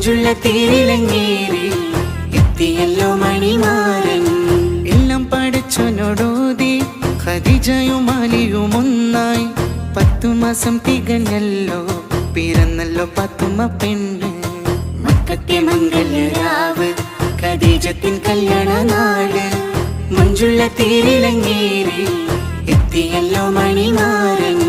മഞ്ചുള്ള തേരിലങ്ങേറി എത്തിയല്ലോ മണിമാരൻ. എല്ലാം പടച്ചോനോടോതി ഖദീജയും അലിയും ഒന്നായി. 10 മാസം തികഞ്ഞല്ലോ പിറന്നല്ലോ പാത്തുമ്മ പെണ്ണ്. മക്കത്തെ മംഗല്യരാവ് ഖദീജത്തിൻ കല്യാണ നാട്. മഞ്ചുള്ള തേരിലങ്ങേറി എത്തിയല്ലോ മണിമാരൻ.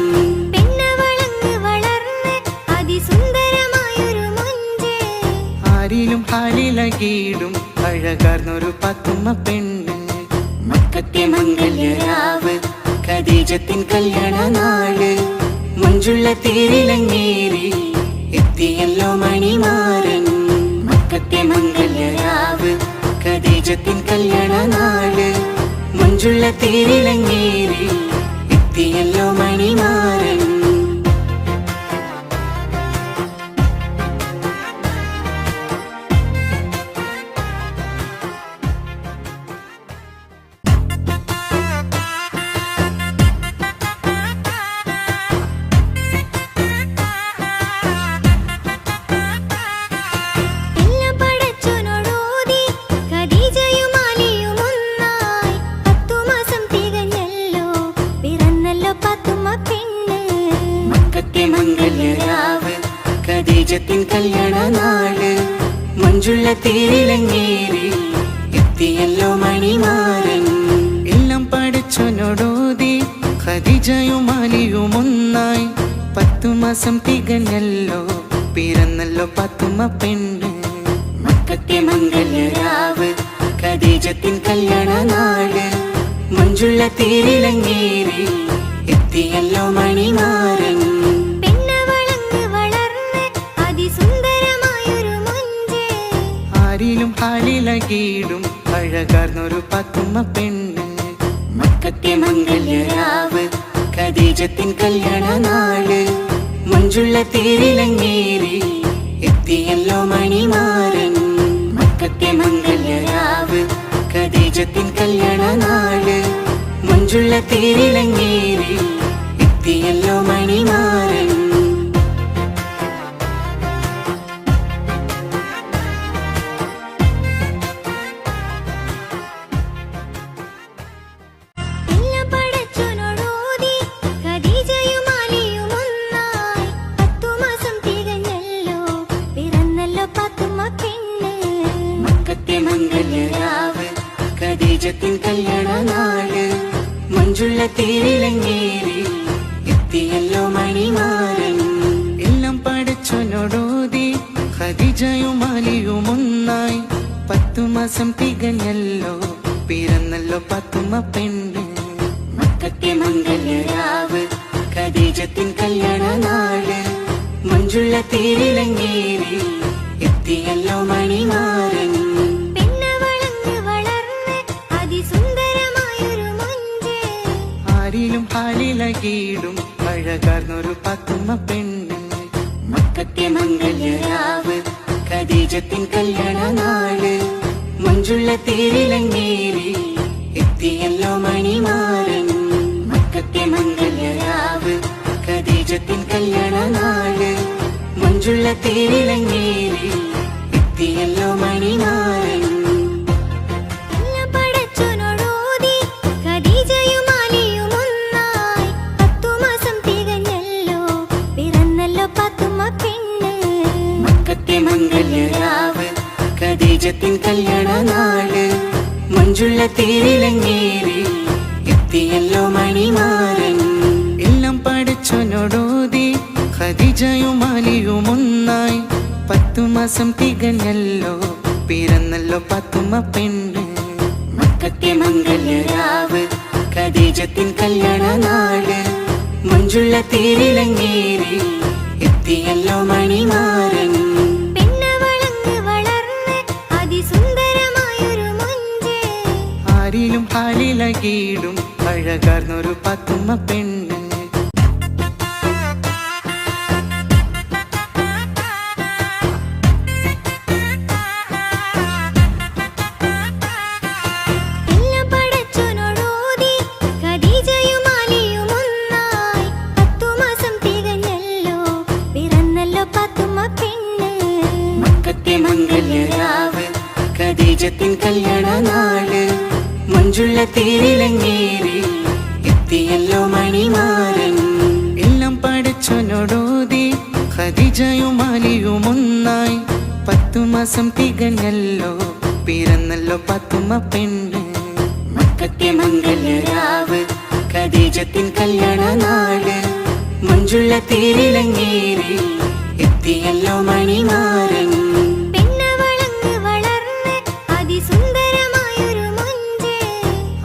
ആരിലും ഹാലിലകീടും അഴകാർന്നൊരു പാത്തുമ്മ പെണ്ണ്. മക്കത്തെ മംഗല്യരാവ് ഖദീജത്തിൻ കല്യാണ നാട്. മഞ്ചുള്ള തേരിലങ്ങേറി എത്തിയല്ലോ മണിമാരൻ. മക്കത്തെ മംഗല്യരാവ് ഖദീജത്തിൻ കല്യാണ നാട്. മഞ്ചുള്ള തേരിലങ്ങേറി എത്തിയല്ലോ മണിമാരൻ. മംഗല്യരാവ് ഖദീജത്തിൻ കല്യാണ നാട്. മഞ്ചുള്ള തേരിലങ്ങേറി എത്തിയല്ലോ മണിമാരൻ. എല്ലാം പടച്ചോനോടോതി ഖദീജയും അലിയും ഒന്നായി. 10 മാസം തികഞ്ഞല്ലോ പിറന്നല്ലോ പാത്തുമ്മ പെണ്ണ്. മക്കത്തെ മംഗല്യരാവ് ഖദീജത്തിൻ കല്യാണ നാട്. മഞ്ചുള്ള തേരിലങ്ങേറി എത്തിയല്ലോ മണിമാരൻ. ആരിലും ഹാലിലകീടും അഴകാർന്നൊരു പാത്തുമ്മ പെണ്ണ്. മക്കത്തെ മംഗല്യരാവ് ഖദീജത്തിൻ കല്യാണ നാട്. മഞ്ചുള്ള തേരിലങ്ങേറി എത്തിയല്ലോ മണിമാരൻ. മക്കത്തെ മംഗല്യരാവ് ഖദീജത്തിൻ കല്യാണ നാട്. മഞ്ചുള്ള തേരിലങ്ങേറി എത്തിയല്ലോ മണിമാരൻ. മംഗല്യരാവ് ഖദീജത്തിൻ കല്യാണ നാട്. മഞ്ചുള്ള തേരിലങ്ങേറി എത്തിയല്ലോ മണിമാരൻ. എല്ലാം പടച്ചോനോടോതി ഖദീജയും അലിയും ഒന്നായി. 10 മാസം തികഞ്ഞല്ലോ പിറന്നല്ലോ പാത്തുമ്മ പെണ്ണ്. മക്കത്തെ മംഗല്യരാവ് ഖദീജത്തിൻ കല്യാണ നാട്. മഞ്ചുള്ള തേരിലങ്ങേറി എത്തിയല്ലോ മണിമാരൻ. ആരിലും ഹാലിലകീടും അഴകാർന്നൊരു പാത്തുമ്മ പെണ്ണ്. മക്കത്തെ മംഗല്യരാവ് ഖദീജത്തിൻ കല്യാണ നാട്. മഞ്ചുള്ള തേരിലങ്ങേറി എത്തിയല്ലോ മണിമാരൻ. മക്കത്തെ മംഗല്യരാവ് ഖദീജത്തിൻ കല്യാണ നാട്. മഞ്ചുള്ള തേരിലങ്ങേറി എത്തിയല്ലോ മണിമാരൻ. മക്കത്തെ മംഗല്യരാവ് ഖദീജത്തിൻ കല്യാണ നാട്. മഞ്ചുള്ള തേരിലങ്ങേറി എത്തിയല്ലോ മണിമാരൻ. എല്ലാം പടച്ചോനോടോതി ഖദീജയും അലിയും ഒന്നായി. 10 മാസം തികഞ്ഞല്ലോ പിറന്നല്ലോ പാത്തുമ്മ പെണ്ണ്. മക്കത്തെ മംഗല്യരാവ് ഖദീജത്തിൻ കല്യാണ നാട്. മഞ്ചുള്ള തേരിലങ്ങേറി എത്തിയല്ലോ മണിമാരൻ. ആരിലും ഹാലിലകീടും അഴകാർന്നൊരു പാത്തുമ്മ പെണ്ണ്. മഞ്ജുള്ള തേരിലങ്ങേറി എത്തിയല്ലോ മണിമാരൻ. എല്ലാം പടച്ചോനോടോതി ഖദീജയും അലിയും ഒന്നായി. 10 മാസം തികഞ്ഞല്ലോ പിറന്നല്ലോ പാത്തുമ്മ പെണ്ണ്. മക്കത്തെ മംഗല്യരാവ് ഖദീജത്തിൻ കല്യാണ നാട്. മഞ്ജുള്ള തേരിലങ്ങേറി എത്തിയല്ലോ മണിമാരൻ.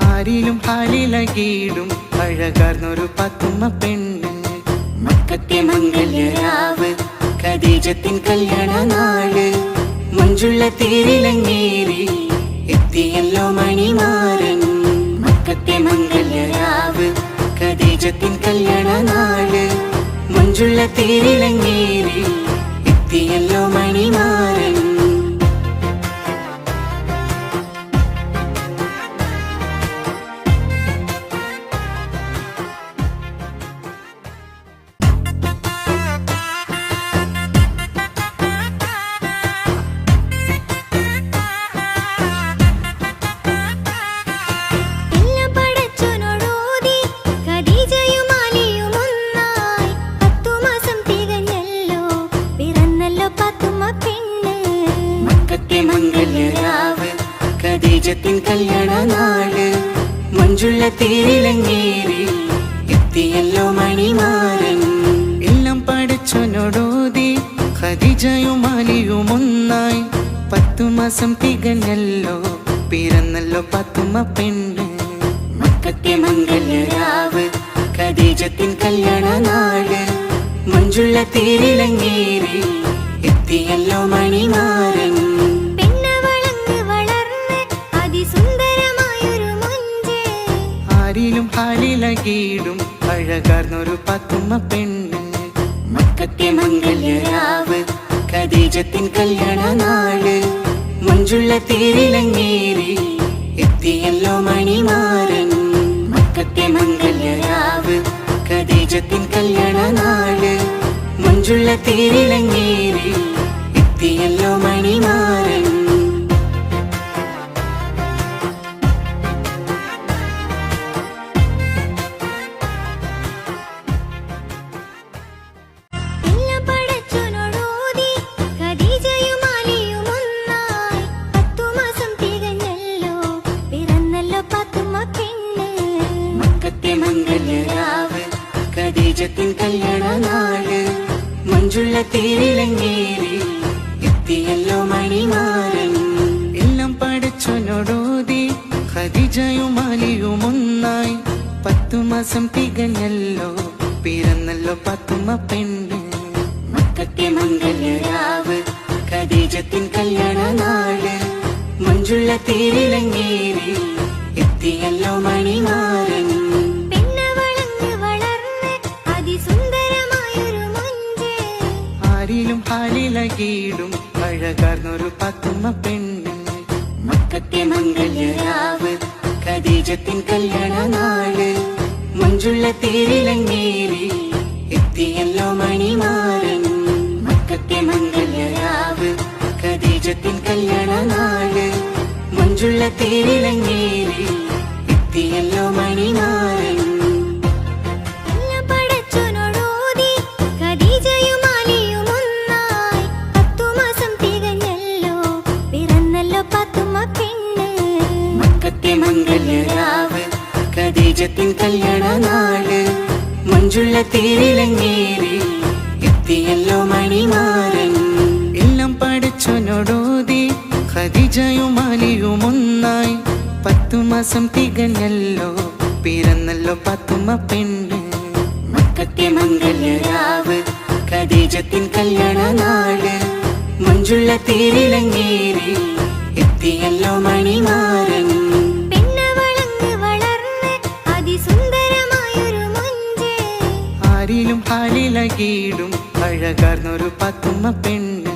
ആരിലും ഹാലിലകീടും അഴകാർന്നൊരു പാത്തുമ്മ പെണ്ണ്. മക്കത്തെ മംഗല്യരാവ് ഖദീജത്തിൻ കല്യാണ നാട്. മഞ്ജുള്ള തേരിലങ്ങേറി എത്തിയല്ലോ മണിമാരൻ. മക്കത്തെ മംഗല്യരാവ് ഖദീജത്തിൻ കല്യാണ നാട്. മഞ്ജുള്ള തേരിലങ്ങേറി എത്തിയല്ലോ മണിമാരൻ. മംഗല്യരാവ് ഖദീജത്തിൻ കല്യാണ നാട്. മഞ്ജുള്ള തേരിലങ്ങേറി എത്തിയല്ലോ മണിമാരൻ. എല്ലാം പടച്ചോനോടോതി ഖദീജയും അലിയും ഒന്നായി. 10 മാസം തികഞ്ഞല്ലോ പിറന്നല്ലോ പാത്തുമ്മ പെണ്ണ്. മക്കത്തെ മംഗല്യരാവ് ഖദീജത്തിൻ കല്യാണ നാട്. മഞ്ജുള്ള തേരിലങ്ങേറി എത്തിയല്ലോ മണിമാരൻ. ആരിലും ഹാലിലകീടും അഴകാർന്നൊരു പാത്തുമ്മ പെണ്ണ്. മക്കത്തെ മംഗല്യരാവ് ഖദീജത്തിൻ കല്യാണ നാട്. മഞ്ജുള്ള തേരിലങ്ങേറി എത്തിയല്ലോ മണിമാരൻ. മക്കത്തെ മംഗല്യരാവ് ഖദീജത്തിൻ കല്യാണ നാട്. മഞ്ജുള്ള തേരിലങ്ങേറി എത്തിയല്ലോ മണിമാരൻ. മംഗല്യരാവ് ഖദീജത്തിൻ കല്യാണ നാട്. മഞ്ജുള്ള തേരിലങ്ങേറി എത്തിയല്ലോ മണിമാരൻ. എല്ലാം പടച്ചോനോടോതി ഖദീജയും അലിയും ഒന്നായി. 10 മാസം തികഞ്ഞല്ലോ പിറന്നല്ലോ പാത്തുമ്മ പെണ്ണ്. മക്കത്തെ മംഗല്യരാവ് ഖദീജത്തിൻ കല്യാണ നാട്. മഞ്ജുള്ള തേരിലങ്ങേറി എത്തിയല്ലോ മണിമാരൻ. ആരിലും ഹാലിലകീടും അഴകാർന്നൊരു പാത്തുമ്മ പെണ്ണ്. മക്കത്തെ മംഗല്യരാവ് ഖദീജത്തിൻ കല്യാണ നാട്. മഞ്ജുള്ള തേരിലങ്ങേറി എത്തിയല്ലോ മണിമാരൻ. മക്കത്തെ മംഗല്യരാവ് ഖദീജത്തിൻ കല്യാണ നാട്. മഞ്ജുള്ള തേരിലങ്ങേറി എത്തിയല്ലോ മണിമാരൻ. മക്കത്തെ മംഗല്യരാവ് ഖദീജത്തിൻ കല്യാണ നാട്. മഞ്ജുള്ള തേരിലങ്ങേറി എത്തിയല്ലോ മണിമാരൻ. എല്ലാം പടച്ചോനോടോതി ഖദീജയും അലിയും ഒന്നായി. 10 മാസം തികഞ്ഞല്ലോ പിറന്നല്ലോ പാത്തുമ്മ പെണ്ണ്. മക്കത്തെ മംഗല്യരാവ് ഖദീജത്തിൻ കല്യാണ നാട്. മഞ്ജുള്ള തേരിലങ്ങേറി എത്തിയല്ലോ മണിമാരൻ. ആരിലും ഹാലിലകീടും അഴകാർന്നൊരു പാത്തുമ്മ പെണ്ണ്.